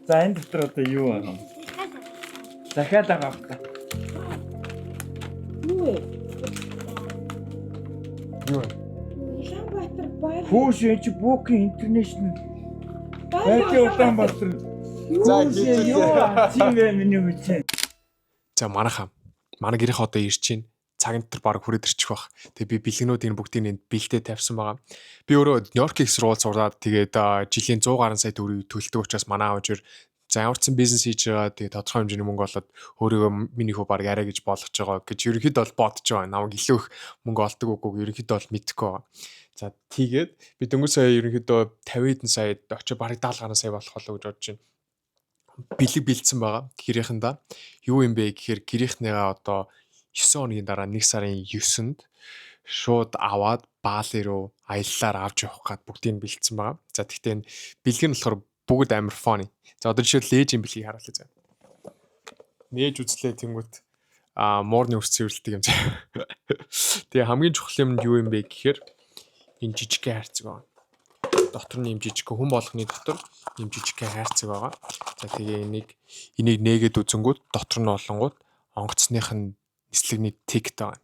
За энэ дотор одоо юу байна? Дахиад авах та. Юу вэ? Юу? Улаанбаатар баяр. Хүүш энэ чи Booking International. Баяр Улаанбаатар. За юу тийм вэ миний хүчээ. За манай гэрийнх одоо ирж чинь цагийн дотор баг хүрээд ирчих бах. Тэгээ би бэлгэнүүдийн бүгдийг энд бэлдээ тавьсан байгаа. Би өөрөө Нью-Йорк их сургууль сураад тэгээд жилийн 100 гаруй сая төгрөгийг төлдөг учраас манай аав ээж за ямар ч бизнес хийж байгаа тэгээд тодорхой хэмжээний мөнгө олоод өөрийгөө миний хөө баг арай гэж болгож байгаа гэж ерөнхийдөө бол бодож байгаа. Намайг илүү их мөнгө олдог үгүй ерөнхийдөө бол мэдэхгүй байгаа. За тэгээд би дөнгөж сая ерөнхийдөө 50 хэдэн сая очиж бараг 70 гаруй сая болох болоо гэж бодож байна. Бэлэг бэлдсэн байгаа гэрийнхэндээ. Юу юм бэ гэхээр гэрийнхнийгаа одоо 9 хоногийн дараа 1 сарын 9-нд шууд аваад Баали руу аяллаар авч явах гээд бүгдийг бэлдсэн байгаа. За тэгтээ энэ бэлэг нь болохоор бүгд амар фони. За одоо жишээл ээж юм бэлгийг харуулъя заа. Нээж үзлээ тэнгүүт муурны үрс цэвэрлдэг юм заа. Тэгээ хамгийн чухал юм нь юу юм бэ гэхээр энэ жижигхэн хайрцаг байгаа. Дотор нь юм жижиг хүн болгоны дотор юм жижигхэн хайрцаг байгаа. За тэгээ энийг нээгээд үзэнгүүт дотор нь олонгууд онгоцных нь нислэгний тикт байгаа.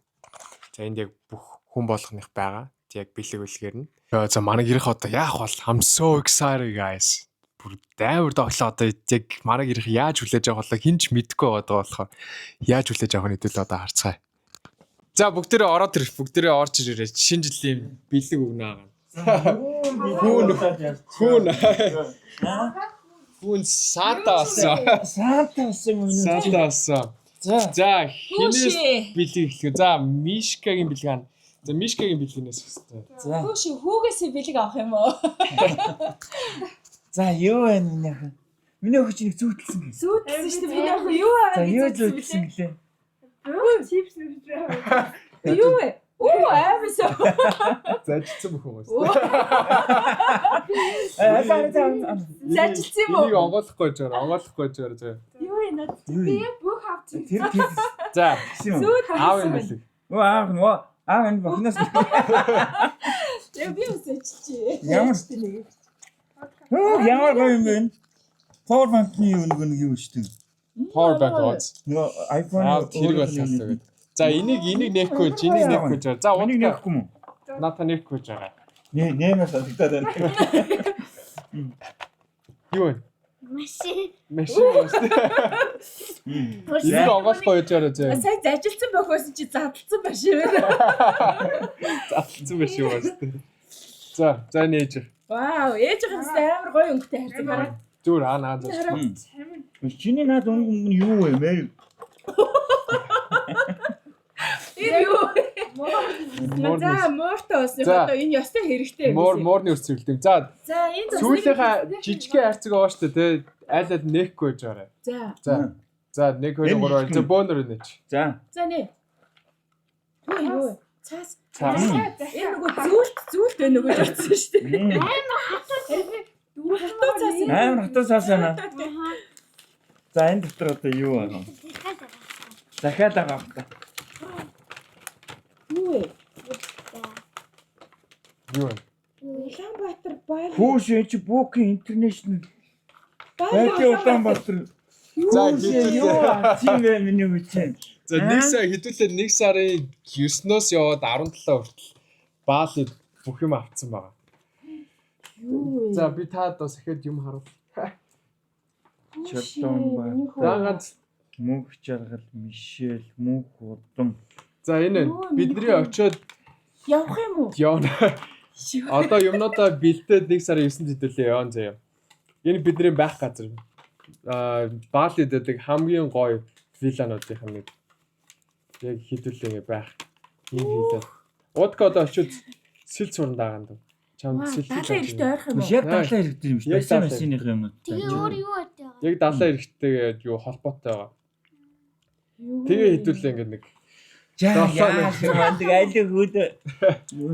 За энд яг бүх хүн болгоных байгаа. Яг бэлэг үлгээр нь. За манай гэрийнх одоо яах бол I'm so excited guys. Бүр дайвар доглоо одоо яг манай гэрийнх яаж хүлээж авах болоо хинч мэдэхгүй байгаа болохоор яаж хүлээж авах нь хэдүүл одоо харцгаая. За бүгдээрээ ороод ир бүгдээрээ орж ирээрэй. Шинэ жилийн бэлэг өгнө аа. Хүн саатаасан. За хинээс бэлэг эхлэв. За Мишкагийн бэлэг аа. За Мишкагийн бэлгээс хэвчээ. За. Хүүгээс бэлэг авах юм уу? За юу вэ минийх? Миний өхөч нэг зүүтэлсэн гээ. Зүүтэлсэн шүү дээ. Миний ах юу аа? За юу зүүтэлсэн гэлээ? Чипс нүрээ. Юу вэ? Оо аавсаа. Зажилсан бөхөө гоос. Зажилсан юм уу? Энийг онгойлохгүй жаар заа. Юу вэ над? Би бүх авчих. Тэр За Зүүт аав юм бэлэг. Аав энэ бохноос. Я би үсэччихээ. Ямар гоё юм бэ? Power bank-ийн нэг юу шүү дээ. Power bank goods. Нөгөө iPhone тэрэг болчихсон. За энийг нээхгүй гэж жаа. За унийг нээхгүй юм уу? Ната нээхгүй гэж байгаа. Нэмээс санагдаад байна. Юу вэ? Машин. Энийг онгойлохгүй жаар заа. Сайн зажилсан бохоос чи задлцсан байна шүү. Задлцсан байх шүү байна. За нээж. Вау, ээжийнх нь амар гоё өнгөтэй харьцаг гараад. Зүр наа заа. Чиний наад өнгө нь юу вэ мэй? Юу? За мууртаа ус одоо энэ ёстой хэрэгтэй юм. Муурны үрс цэвэрлэв. За энэ сүүлийнхаа жижигхэн хайрцаг байгаа шүү дээ. Айл нээхгүй гэж байгаа. За 1 2 3 за бөөнөр нээч. За нээ. Юу? Цаас. Энэ нөгөө зүйлт байна нөгөө ярьсан шүү дээ. амар хатуу цаас байна. За энэ дотор одоо юу байна? Дахиад авах та. Юу вэ? Юу вэ? Улаанбаатар баяр. Хүүш энэ чи Booking International. Улаанбаатар. За юу тийм вэ миний хүчээ. За 1 сар хэдүүлээ 1 сарын 9-ноос яваад 17 хүртэл Баалид бүх юм авцсан байгаа. Юу вэ? За би та одоо дахиад юм харуул. Чотон ба. За ганц Мөнх жаргал Мишель мөнх удам. за энэ бидний очиод Явах юм уу? явна. Одоо юмнуудаа бэлдээд 1 сарын 9-нд хэдүүлээ явна заяа. Энэ бидний байх газар. Баалид гэдэг хамгийн гоё виллануудынх нь нэг. Яг хэдүүлээ байх. Ийм хийлээ. Удка одоо очиод сэл суран даагаад. Чамд сэл Даалаа эрэхтэй ойрох юм уу? Яг далаа хэрэгтэй юм шүү. Яг Байсан далаа. машиных юм уу? Тэгээ өөр юу байдаг? Яг далаа эрэхтэйгээ юу холбоотой байгаа. Юу? Тэгээ хэдүүлээ ингээд нэг Яа мандаг айлг хүүд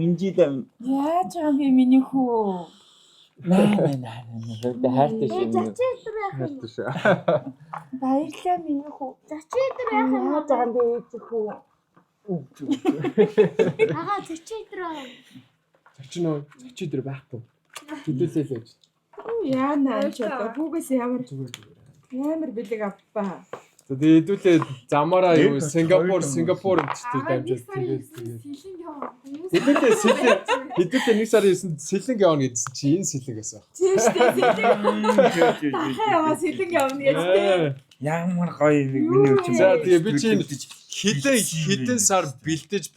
инжидэм. Яаж байгаа юм миний хүү? Наа. Хайртай Зачи өдөр яах юм? хайртай шүү. Баярлалаа миний хүү. Зачи өдөр яах юм? Яаж байгаа юм бэ ээж хүү? Ага зачи өдөр. Зочин дээр байхгүй. Хэдүүлээ л гэж. Яана ч одоо бүгээс ямар бэлэг авпаа. За тэгээ хэдүүлээ замаараа юу Сингапур энэчтэй дамжуулт тэгээд сэлэн яваа. хэдүүлээ нэг сарын 9-нд сэлэнг явна гэдсэн чи энэ сэлэнг гэсэн. Тийш дээ. Дахиад сэлэн явна гэж дээ. Ямар гоё миний үчим. За тэгээ би чинь хэдэн сар бэлдэж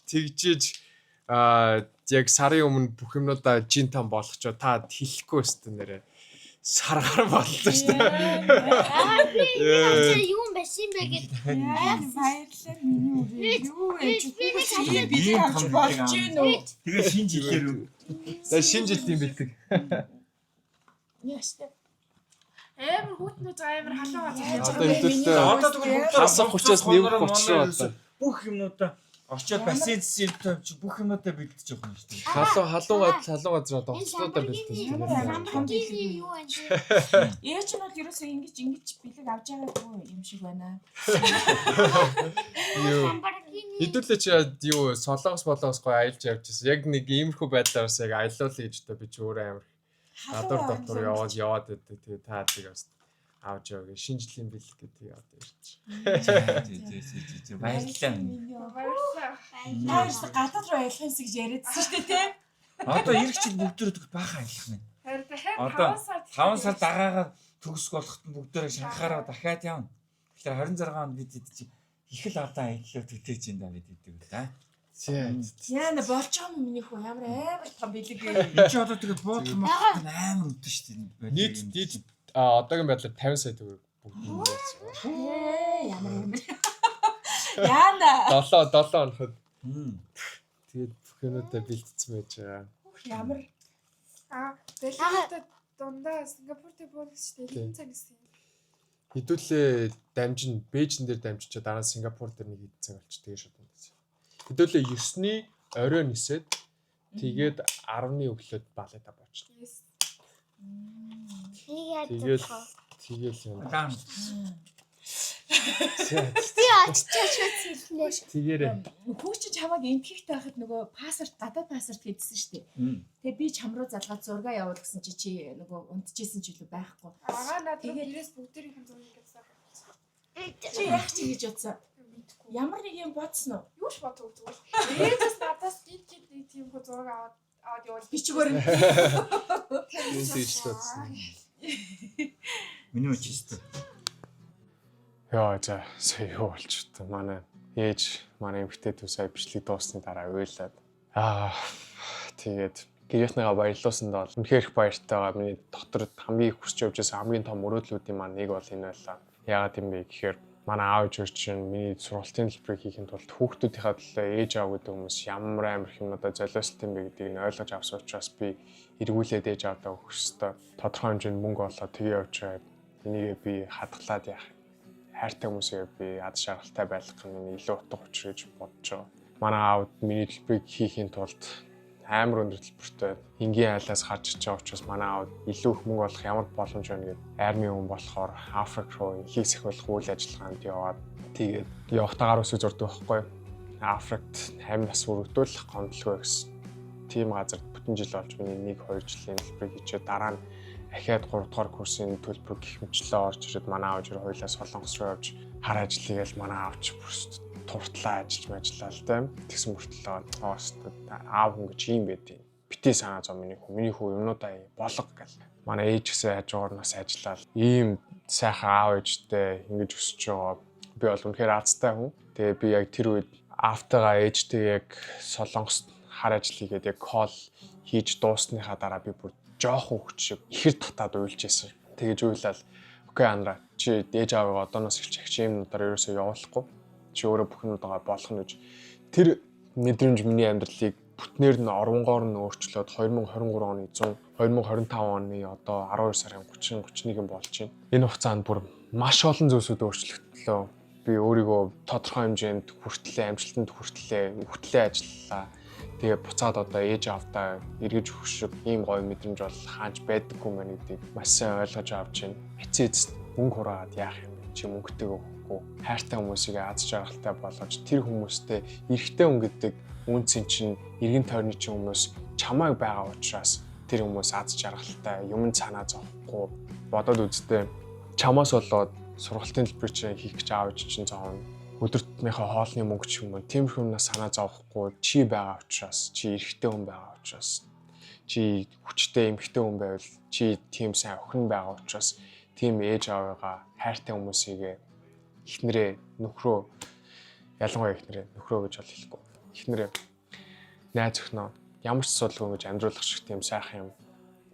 тэгжиж яг сарын өмнө бүх юмнуудаа жин там болгочоо та хэлэхгүй өстө нэрэ саргаар боллоо шүү дээ. Юу юм байсан бэ гэж. Баярлалаа миний үгээ. Юу ээж бүгд би авч болж гин үү. Тэгээ шинэ жилээр За шинэ жилийн бэлдэг. Яаштай. Амар хүүтнүүд амар халуугаа заяа. Одоо хэдүүлээ одоо тэгвэл хасах хүчээс нэвх 30 одоо бүх юмнуудаа очоод бассейн тавьчих бүх юмнуудаа бэлдэж явах юм шүү дээ. халуугаа газар одоо хоцлуудаа бэлдэж Ямар байна. юу вэ? Ээж нь бол ерөөсөө ингэж бэлэг авч байгаагүй юм шиг байна. Хэдүүлээ чи юу солонгос гой аялж явжсэн. Яг нэг иймэрхүү байдлаараас яг аялуулъя гэж одоо би ч өөрөө амар дотор яваад байдаг. Тэгээ та тийг авч яваа. Шинэ жилийн бэлэг гэдэг яваад ирж. Баярлалаа. Таарс гадаад руу аялах юмс гэж яриадсэн шүү дээ тий. Одоо ирэх жил бүгдөө баахан аялах нь. Одоо 5 сар дагаагаар төгсөх болохт нь бүгдөө Шанхаараа дахиад явна. Тэгэхээр 26 онд бид чи их л одоо аяллаа төтөөж ин да бид гэдэг да. Яна болж байгаа юм миний хүү ямар том бэлэг вэ? Энд чи одоо тэгээ буудлын амар өдөө шүү дээ. Нийт одоогийн байдлаар 50 сая төгрөг бүгд юм байсан. Ямар Яна 7 хоноход. Тэгээд бүх юмудаа бэлдсэн байж байгаа. ямар Бэлгтэй дундаа Сингапурт буулгаж шүү дээ. Энэ цаг гэсэн. Хэдүүлээ дамжин Бээжин дээр дамжичаа дараа нь Сингапур дээр нэг хэдэн цаг болчих тэгээ шууд унтсан. Хэдүүлээ 9-ний орой нисээд тэгээд 10-ны өглөөд балета боочлоо. Тэгэл юм. Би очиж хэлнэ. Тэгээрээ. хүүч чамайг энтгэхтэй байхад нөгөө паспорт гадаад паспорт гэдсэн шүү дээ. Тэгээ би чам руу залгаад зураг явуул гэсэн чи нөгөө унтчихсэн ч илүү байхгүй. Агаа надад гэрээс бүгдээрийнх нь зургийг гэсэн. Чи яах чи гэж бодсон. Ямар нэг юм бодсон уу? Юу ч бодов зүгээр. Ээжээс надаас нэг тийм зураг аваад явуул. Би ч өөр Миний үчистэй. Яа за сая юу болчихсон. Манай ээж манай эмэгтэй төв сая бичлэг дуусны дараа уйлаад. Тэгээд гэрийнхнийгаа баярлуулсанд бол үнэхээр их баяртай байгаа. Миний дотор хамгийн их хүсч явж байсан хамгийн том мөрөөдлүүдийн маань нэг бол энэ байлаа. Яагаад юм бэ гэхээр манай аав ээж чинь миний сургалтын төлбөрийг хийхэд тулд хүүхдүүдийнхээ төлөө ээж аав гэдэг хүмүүс ямар амар юмудаа золиослт юм бэ гэдгийг нь ойлгож авсан учраас би эргүүлээд ээж аавдаа өгөх ёстой. Тодорхой хэмжээнд мөнгө олоод тэгээ явчихаа. Энийг би хадгалаад яах. Хайртай хүмүүсээ би ад шаргалтай байх нь илүү утга учир гэж бодож байгаа. Манай аавд миний төлбөрийг хийхийн тулд амар өндөр төлбөртэй энгийн айлаас гарч иж байгаа учраас манай аавд илүү их мөнгө олох ямар боломж байна гэдэг армийн хүн болохоор Африк руу хийх сахиулах үйл ажиллагаанд яваад тэгээд явахтаа гар үсэг зурдаг байхгүй. Африкт 50 нас хүртэл гомдлого гэсэн. Тийм газарт бүтэн жил болж миний 1-2 жилийн төлбөрийг хийчээ дараа нь ахиад 3 дугаар курсын төлбөр гэх мэтчлээ орж ирээд манай аав жир хоёлаа Солонгос руу явж хар ажиллагээл манай аавч бүрс туртлаа ажиллаа л да. Тэгсэн мөртлөө аав хүн гэж юм байдیں۔ Битээ санаа зов миний хүү юмнуудаа болго гэл. Манай ээж гэсэн хажуугаар нас ажиллаад ийм сайхан аав ээжтэй ингэж өсөж байгаа. Би бол үнэхээр аазтай хүн. Тэгээ би яг тэр үед аавтайгаа ээжтэй яг Солонгост хар ажил хийгээд яг кол хийж дуусныхаа дараа би бүр жоохон хөвч шиг ихэр татаад уйлж байсан. Тэгэж уйлал окей Андра чи ээж аавгаа одооноос эхэлж чи юм надаар ерөөсөө явуулахгүй. Чи өөрөө бүх юмудаа болгоно гэж тэр мэдрэмж миний амьдралыг бүтнээр нь оронгоор нь өөрчлөөд 2023 оны 100 2025 оны одоо 12 сарын 30-31 болж байна. Энэ хугацаанд бүр маш олон зүйлсүүд өөрчлөгдлөө. Би өөрийгөө тодорхой хэмжээнд хүртлээ, амжилтанд хүртлээ ажиллалаа. Тэгээ буцаад одоо ээж аавдаа эргэж өгөх шиг ийм гоё мэдрэмж бол хаанч байдаггүй мэн гэдгийг маш сайн ойлгож авч байна. Эцээц мөнгө хураад яах юм бэ? Чи мөнгөтэйг өгөхгүй. Хайртай хүмүүсийг аз жаргалтай болгож тэр хүмүүстэй эрэгтэй хүн гэдэг үнцэн чинь эргэн тойрны чинь хүмүүс чамайг байгаа учраас тэр хүмүүс аз жаргалтай юм санаа зовхгүй бодоод үзтээ чамаас болоод сургалтын төлбөр чинь хийх гэж аавч чинь зовно. Өдөртнийхөө хоолны мөнгө ч юм уу тиймэрхүү юмнаас санаа зовхгүй чи байгаа учраас чи эрэгтэй хүн байгаа учраас чи хүчтэй эмэгтэй хүн байвал чи тийм сайн охин байгаа учраас тийм ээж аваагаа хайртай хүмүүсийг эхнэрээ нөхрөө ялангуяа эхнэрээ нөхрөө гэж бол хэлэхгүй. Эхнэрээ найз өхнөө ямар ч судалгүй гэж амьдруулах шиг тийм сайхан юм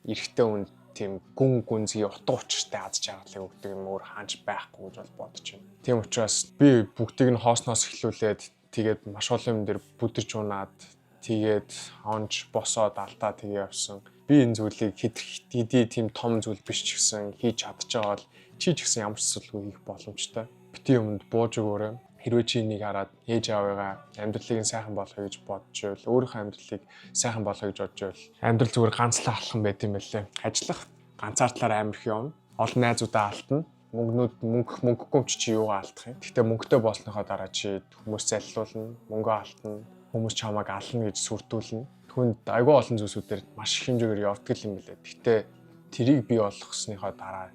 эрэгтэй хүн тийм гүнзгий утга учиртай аз жаргалыг өгдөг юм өөр хаанч байхгүй гэж бол бодож байна. Тийм учраас би бүгдийг нь хоосноос эхлүүлээд тэгээд маш олон юм дээр бүдэрч унаад тэгээд онж босоод алдаа тэгээ явсан. Би энэ зүйлийг хэдий тийм том зүйл биш ч гэсэн хийж чадчих байгаа бол чи ч гэсэн ямар ч судалгүй хийх боломжтой. Бити юмд бууж өгөөрэй. Хэрвээ чи энийг хараад ээж аваагаа амьдралыг нь сайхан болгоё гэж бодож байвал өөрийнхөө амьдралыг сайхан болгоё гэж бодож байвал амьдрал зүгээр ганцлан алхам байт юм байлээ. Ажиллах ганцаардлаар амар их юм. Олон найзуудаа алдна. Мөнгөгүй чи юугаа алдах юм. Гэхдээ мөнгөтэй болсныхоо дараа чи хүмүүс заллуулна, мөнгөө алдна, хүмүүс чамайг ална гэж сүрдүүлнэ. Түүнд айгүй олон зүйлсүүдээр маш их хэмжээгээр явдаг юм билээ. Гэхдээ тэрийг бий болгосныхоо дараа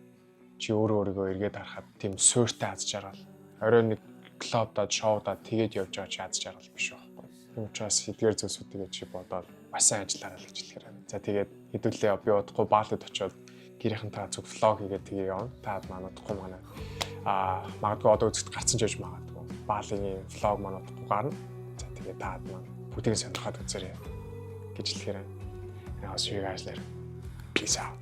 чи өөрийгөө эргээд харахад тийм суйртай аз жаргал. Орой нэг клубдад шоудад тэгээд явж байгаа чи аз жаргал биш байхгүй. Тийм учраас эдгээр зүйлсүүдийг чи бодоод маш сайн ажиллаарай л гэж хэлэхээр байна. За тэгээд хэдүүлээ би удахгүй баалд очиод гэрийнхэнтэй зүг влог хийгээд тэгээ явна. Таад манайдахгүй манай магадгүй одоо үзэхэд гарцсан ч гэж магадгүй. Баалын влог манайдахгүй гарна. За тэгээ таад маань бүгдийг сонирхоод үзээрэй гэж хэлэхээр байна. I'll see you guys later. Peace out.